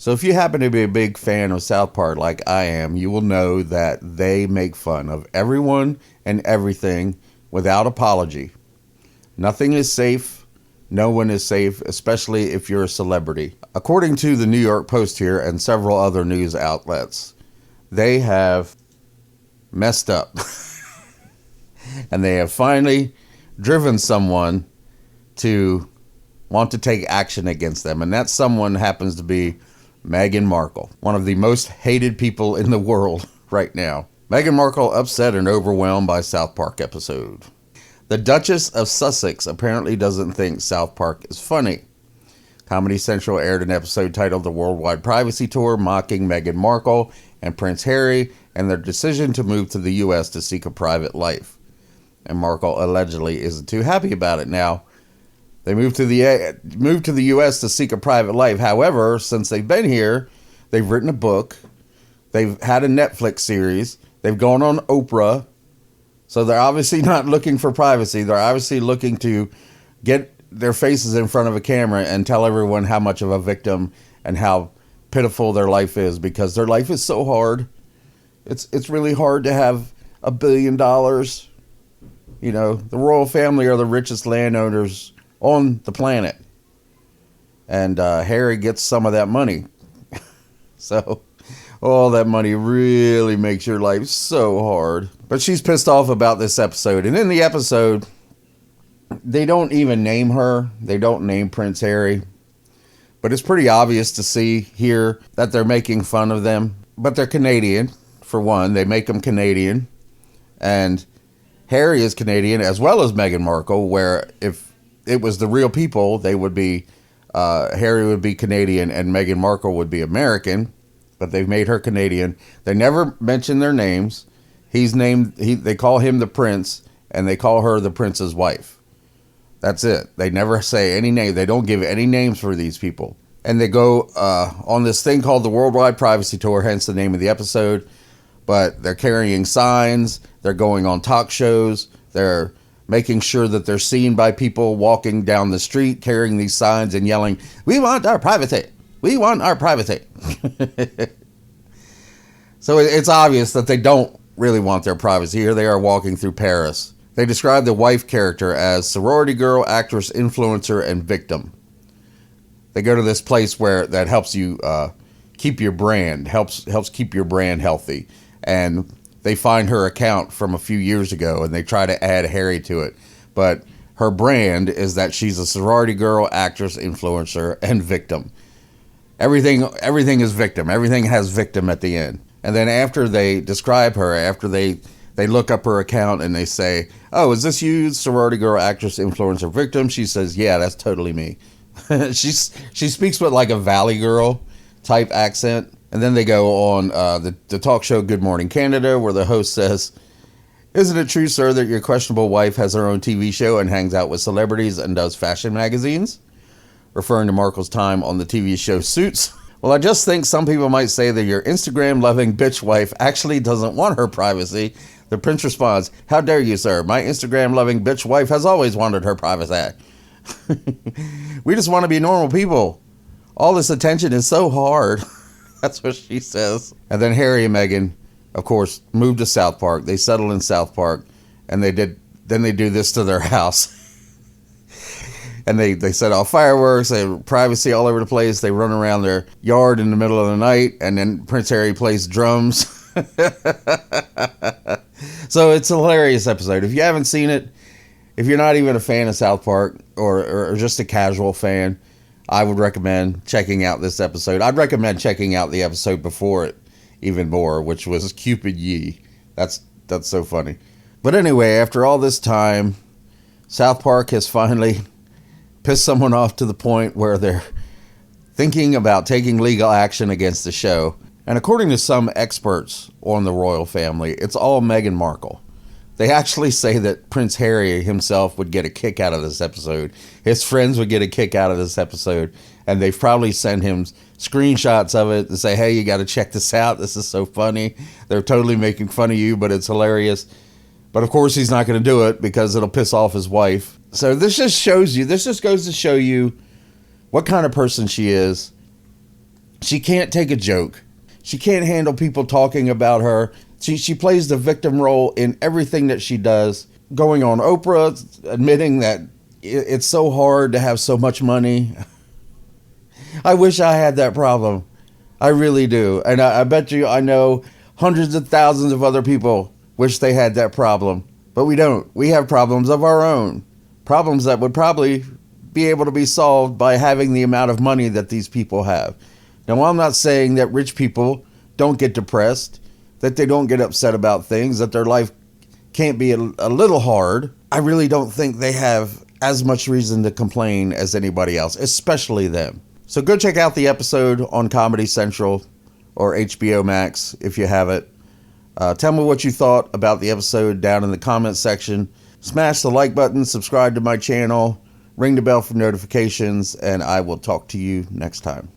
So if you happen to be a big fan of South Park like I am, you will know that they make fun of everyone and everything without apology. Nothing is safe. No one is safe, especially if you're a celebrity. According to the New York Post here and several other news outlets, they have messed up. And they have finally driven someone to want to take action against them. And that someone happens to be Meghan Markle, one of the most hated people in the world right now. Meghan Markle upset and overwhelmed by South Park episode. The Duchess of Sussex apparently doesn't think South Park is funny. Comedy Central aired an episode titled The Worldwide Privacy Tour, mocking Meghan Markle and Prince Harry and their decision to move to the U.S. to seek a private life. And Markle allegedly isn't too happy about it. Now, they moved to the U.S. to seek a private life. However, since they've been here, they've written a book. They've had a Netflix series. They've gone on Oprah. So they're obviously not looking for privacy. They're obviously looking to get their faces in front of a camera and tell everyone how much of a victim and how pitiful their life is, because their life is so hard. It's really hard to have $1 billion. You know, the royal family are the richest landowners on the planet. And Harry gets some of that money. So all that money really makes your life so hard. But she's pissed off about this episode. And in the episode, they don't even name her. They don't name Prince Harry. But it's pretty obvious to see here that they're making fun of them. But they're Canadian, for one. They make them Canadian. And Harry is Canadian, as well as Meghan Markle, where if it was the real people, they would be, Harry would be Canadian and Meghan Markle would be American, but they've made her Canadian. They never mention their names. They call him the prince, and they call her the prince's wife. That's it. They never say any name. They don't give any names for these people. And they go on this thing called the Worldwide Privacy Tour, hence the name of the episode. But they're carrying signs. They're going on talk shows. They're making sure that they're seen by people walking down the street, carrying these signs and yelling, "We want our privacy. We want our privacy." So it's obvious that they don't really want their privacy. Here they are walking through Paris. They describe the wife character as sorority girl, actress, influencer, and victim. They go to this place where that helps you keep your brand, helps keep your brand healthy. And they find her account from a few years ago, and they try to add Harry to it. But her brand is that she's a sorority girl, actress, influencer, and victim. Everything is victim. Everything has victim at the end. And then after they describe her, after they look up her account and they say, "Oh, is this you, sorority girl, actress, influencer, victim?" She says, "Yeah, that's totally me." She speaks with like a Valley Girl type accent. And then they go on the talk show Good Morning Canada, where the host says, "Isn't it true, sir, that your questionable wife has her own TV show and hangs out with celebrities and does fashion magazines?" Referring to Markle's time on the TV show Suits. "Well, I just think some people might say that your Instagram-loving bitch wife actually doesn't want her privacy." The prince responds, "How dare you, sir? My Instagram-loving bitch wife has always wanted her privacy." "We just want to be normal people. All this attention is so hard." That's what she says. And then Harry and Meghan, of course, moved to South Park. They settled in South Park, and they do this to their house. And they set off fireworks. They have privacy all over the place. They run around their yard in the middle of the night, and then Prince Harry plays drums. So it's a hilarious episode. If you haven't seen it, if you're not even a fan of South Park or just a casual fan, I would recommend checking out this episode. I'd recommend checking out the episode before it even more, which was Cupid Ye. That's so funny. But anyway, after all this time, South Park has finally pissed someone off to the point where they're thinking about taking legal action against the show. And according to some experts on the royal family, it's all Meghan Markle. They actually say that Prince Harry himself would get a kick out of this episode. His friends would get a kick out of this episode. And they've probably sent him screenshots of it to say, "Hey, you got to check this out. This is so funny. They're totally making fun of you, but it's hilarious." But of course, he's not going to do it because it'll piss off his wife. So this just goes to show you what kind of person she is. She can't take a joke. She can't handle people talking about her. She plays the victim role in everything that she does. Going on Oprah, admitting that it's so hard to have so much money. I wish I had that problem. I really do. And I bet you I know hundreds of thousands of other people wish they had that problem. But we don't. We have problems of our own. Problems that would probably be able to be solved by having the amount of money that these people have. Now, I'm not saying that rich people don't get depressed, that they don't get upset about things, that their life can't be a little hard. I really don't think they have as much reason to complain as anybody else, especially them. So go check out the episode on Comedy Central or HBO Max if you have it. Tell me what you thought about the episode down in the comments section. Smash the like button, subscribe to my channel, ring the bell for notifications, and I will talk to you next time.